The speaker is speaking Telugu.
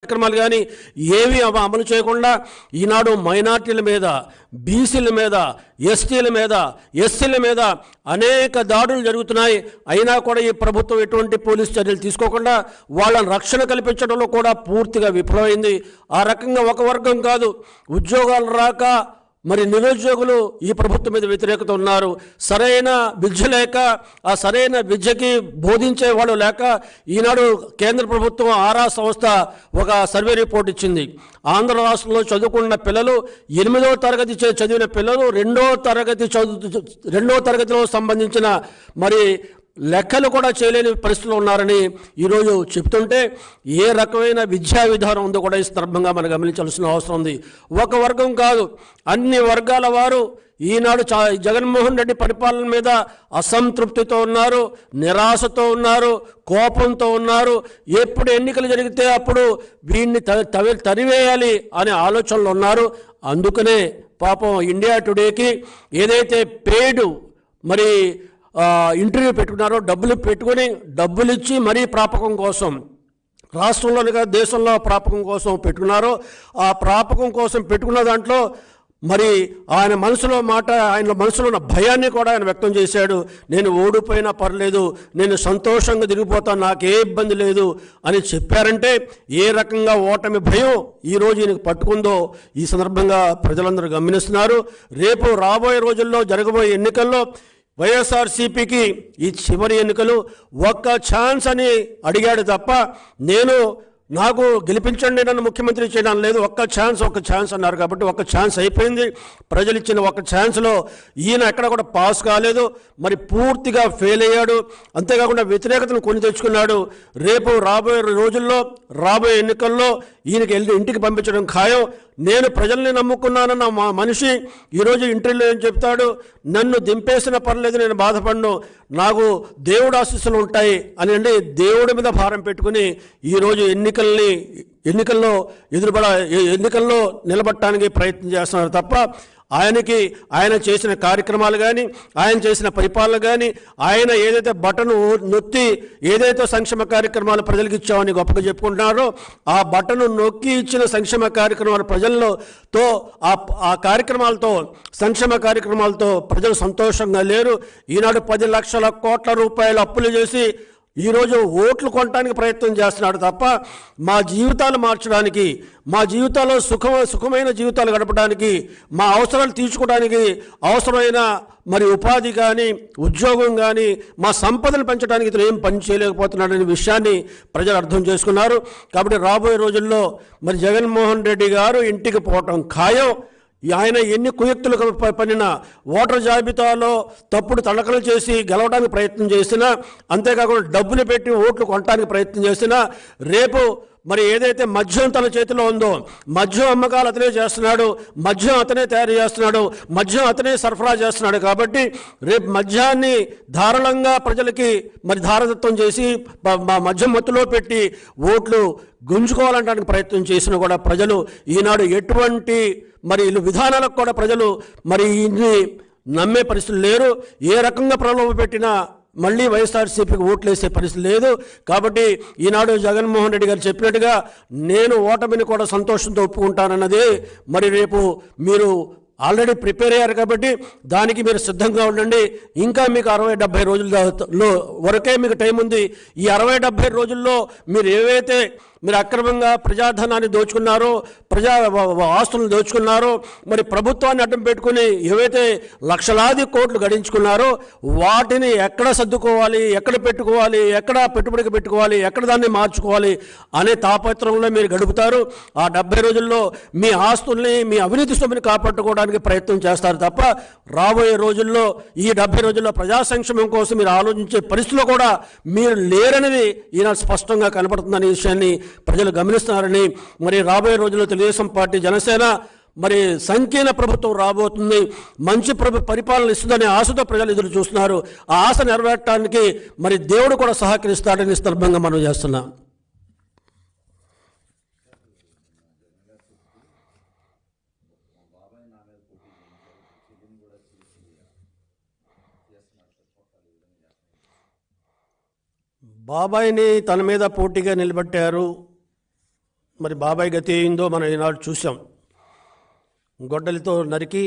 కార్యక్రమాలు కానీ ఏవి అమలు చేయకుండా ఈనాడు మైనార్టీల మీద, బీసీల మీద, ఎస్టీల మీద, ఎస్సీల మీద అనేక దాడులు జరుగుతున్నాయి. అయినా కూడా ఈ ప్రభుత్వం ఎటువంటి పోలీసు చర్యలు తీసుకోకుండా వాళ్ళని రక్షణ కల్పించడంలో కూడా పూర్తిగా విఫలమైంది. ఆ రకంగా ఒక వర్గం కాదు, ఉద్యోగాలు రాక మరి నిరుద్యోగులు ఈ ప్రభుత్వం మీద వ్యతిరేకత ఉన్నారు. సరైన విద్య లేక, ఆ సరైన విద్యకి బోధించే వాళ్ళు లేక ఈనాడు కేంద్ర ప్రభుత్వం ఆరా సంస్థ ఒక సర్వే రిపోర్ట్ ఇచ్చింది. ఆంధ్ర రాష్ట్రంలో చదువుకున్న పిల్లలు 8వ తరగతి చదివిన పిల్లలు 2వ తరగతిలో సంబంధించిన మరి లెక్కలు కూడా చేయలేని పరిస్థితులు ఉన్నారని ఈరోజు చెప్తుంటే ఏ రకమైన విద్యా విధానం ఉందో కూడా ఈ సందర్భంగా మనం గమనించాల్సిన అవసరం ఉంది. ఒక వర్గం కాదు, అన్ని వర్గాల వారు ఈనాడు జగన్మోహన్ రెడ్డి పరిపాలన మీద అసంతృప్తితో ఉన్నారు, నిరాశతో ఉన్నారు, కోపంతో ఉన్నారు. ఎప్పుడు ఎన్నికలు జరిగితే అప్పుడు వీడిని తరివేయాలి అనే ఆలోచనలు ఉన్నారు. అందుకనే పాపం ఇండియా టుడేకి ఏదైతే పెయిడ్ మరి ఇంటర్వ్యూ పెట్టుకున్నారో, డబ్బులు పెట్టుకుని డబ్బులు ఇచ్చి మరీ ప్రాపకం కోసం, రాష్ట్రంలోనిగా దేశంలో ప్రాపకం కోసం పెట్టుకున్నారో, ఆ ప్రాపకం కోసం పెట్టుకున్న దాంట్లో మరి ఆయన మనసులో మాట, ఆయన మనసులో ఉన్న భయాన్ని కూడా ఆయన వ్యక్తం చేశాడు. నేను ఓడిపోయినా పర్లేదు, నేను సంతోషంగా తిరిగిపోతాను, నాకే ఇబ్బంది లేదు అని చెప్పారంటే ఏ రకంగా ఓటమి భయం ఈరోజు ఈయనకు పట్టుకుందో ఈ సందర్భంగా ప్రజలందరూ గమనిస్తున్నారు. రేపు రాబోయే రోజుల్లో జరగబోయే ఎన్నికల్లో వైఎస్ఆర్సీపీకి ఈ చివరి ఎన్నికలు, ఒక్క ఛాన్స్ అని అడిగాడు తప్ప నాకు గెలిపించండి, నన్ను ముఖ్యమంత్రి చేయడం లేదు. ఒక్క ఛాన్స్ అన్నారు. కాబట్టి ఒక్క ఛాన్స్ అయిపోయింది. ప్రజలు ఇచ్చిన ఒక్క ఛాన్స్లో ఈయన ఎక్కడ కూడా పాస్ కాలేదు, మరి పూర్తిగా ఫెయిల్ అయ్యాడు. అంతేకాకుండా వ్యతిరేకతను కొని తెచ్చుకున్నాడు. రేపు రాబోయే రోజుల్లో, రాబోయే ఎన్నికల్లో ఈయనకి ఇంటికి పంపించడం ఖాయం. నేను ప్రజల్ని నమ్ముకున్నానన్న మనిషి ఈరోజు ఇంటర్వ్యూలో ఏం చెప్తాడు, నన్ను దింపేసిన పర్లేదు, నేను బాధపడను, నాకు దేవుడు ఆశీస్సులు ఉంటాయి అని అంటే దేవుడి మీద భారం పెట్టుకుని ఈరోజు ఎన్నికల్లో నిలబడటానికి ప్రయత్నం చేస్తున్నారు తప్ప ఆయన చేసిన కార్యక్రమాలు కానీ, ఆయన చేసిన పరిపాలన కానీ, ఆయన ఏదైతే బటన్ నొక్కి ఏదైతే సంక్షేమ కార్యక్రమాలు ప్రజలకు ఇచ్చామని గొప్పగా చెప్పుకుంటున్నారో, ఆ బటన్ నొక్కి ఇచ్చిన సంక్షేమ కార్యక్రమాలు ప్రజలతో ఆ కార్యక్రమాలతో, సంక్షేమ కార్యక్రమాలతో ప్రజలు సంతోషంగా లేరు. ఈనాడు 10 లక్షల కోట్ల రూపాయలు అప్పులు చేసి ఈరోజు ఓట్లు కొనడానికి ప్రయత్నం చేస్తున్నాడు తప్ప మా జీవితాలు మార్చడానికి, మా జీవితాల్లో సుఖమైన జీవితాలు గడపడానికి, మా అవసరాలు తీర్చుకోవడానికి అవసరమైన మరి ఉపాధి కానీ, ఉద్యోగం కానీ, మా సంపదను పెంచడానికి ఇతను ఏం పని చేయలేకపోతున్నాడనే విషయాన్ని ప్రజలు అర్థం చేసుకున్నారు. కాబట్టి రాబోయే రోజుల్లో మరి జగన్మోహన్ రెడ్డి గారు ఇంటికి పోవటం ఖాయం. ఆయన ఎన్ని కుయుక్తులు పనిన, ఓటర్ జాబితాలో తప్పుడు తడకలు చేసి గెలవడానికి ప్రయత్నం చేసినా, అంతేకాకుండా డబ్బులు పెట్టి ఓట్లు కొనడానికి ప్రయత్నం చేసినా, రేపు మరి ఏదైతే మద్యం తన చేతిలో ఉందో, మద్యం అమ్మకాలు అతనే చేస్తున్నాడు, మద్యం అతనే తయారు చేస్తున్నాడు, మద్యం అతనే సరఫరా చేస్తున్నాడు. కాబట్టి రేపు మద్యాన్ని ధారాళంగా ప్రజలకి మరి ధారదత్వం చేసి మద్యం మత్తులో పెట్టి ఓట్లు గుంజుకోవాలంటానికి ప్రయత్నం చేసినా కూడా ప్రజలు ఈనాడు ఎటువంటి మరి విధానాలకు కూడా ప్రజలు మరి ఇన్ని నమ్మే పరిస్థితులు లేరు. ఏ రకంగా ప్రలోభ పెట్టినా మళ్ళీ వైఎస్ఆర్సీపీకి ఓట్లేసే పరిస్థితి లేదు. కాబట్టి ఈనాడు జగన్మోహన్ రెడ్డి గారు చెప్పినట్టుగా నేను ఓటమిని కూడా సంతోషంతో ఒప్పుకుంటానన్నది మరి రేపు మీరు ఆల్రెడీ ప్రిపేర్ అయ్యారు. కాబట్టి దానికి మీరు సిద్ధంగా ఉండండి. ఇంకా మీకు 60-70 రోజుల వరకే మీకు టైం ఉంది. ఈ 60-70 రోజుల్లో మీరు ఏవైతే మీరు అక్రమంగా ప్రజాధనాన్ని దోచుకున్నారో, ఆస్తులను దోచుకున్నారో, మరి ప్రభుత్వాన్ని అడ్డం పెట్టుకుని ఏవైతే లక్షలాది కోట్లు గడించుకున్నారో వాటిని ఎక్కడ సర్దుకోవాలి, ఎక్కడ పెట్టుకోవాలి, ఎక్కడ పెట్టుబడికి పెట్టుకోవాలి, ఎక్కడ దాన్ని మార్చుకోవాలి అనే తాపత్రంలో మీరు గడుపుతారు. ఆ 70 రోజుల్లో మీ ఆస్తుల్ని, మీ అవినీతి సొమ్ముని కాపాడుకోవడానికి ప్రయత్నం చేస్తారు తప్ప రాబోయే రోజుల్లో ఈ 70 రోజుల్లో ప్రజా సంక్షేమం కోసం మీరు ఆలోచించే పరిస్థితిలో కూడా మీరు లేరనేది ఈనాడు స్పష్టంగా కనపడుతుందనే విషయాన్ని ప్రజలు గమనిస్తున్నారని, మరి రాబోయే రోజుల్లో తెలుగుదేశం పార్టీ, జనసేన మరి సంకీర్ణ ప్రభుత్వం రాబోతుంది, మంచి పరిపాలన ఇస్తుందనే ఆశతో ప్రజలు ఎదురు చూస్తున్నారు. ఆ ఆశ నెరవేర్చడానికి మరి దేవుడు కూడా సహకరిస్తాడని సందర్భంగా మనం చేస్తున్నాం. బాబాయిని తన మీద పోటీగా నిలబెట్టారు. మరి బాబాయ్ గతి అయిందో మనం ఈనాడు చూసాం. గొడ్డలితో నరికి